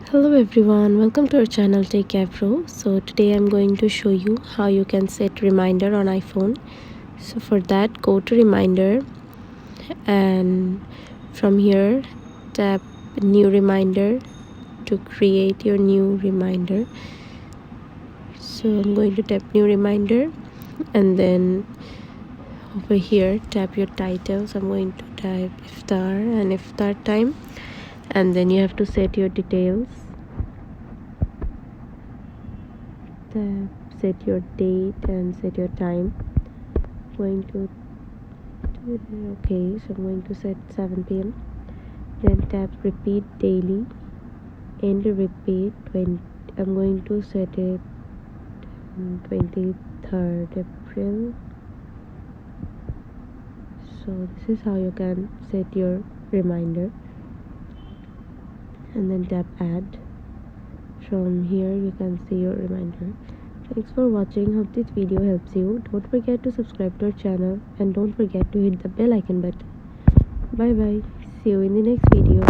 Hello everyone, welcome to our channel Techavro. So today I'm going to show you how you can set reminder on iPhone. So for that, go to reminder and from here tap new reminder to create your new reminder. So I'm going to tap new reminder and then over here tap your title. So I'm going to type iftar and iftar time, and then you have to set your details. Set your date and set your time. Going to okay, so I'm going to set 7 p.m. Then tap repeat daily and repeat 20. I'm going to set it 23rd April. So this is how you can set your reminder, and then tap add. From here you can see your reminder. Thanks for watching. Hope this video helps you. Don't forget to subscribe to our channel and don't forget to hit the bell icon button. Bye bye. See you in the next video.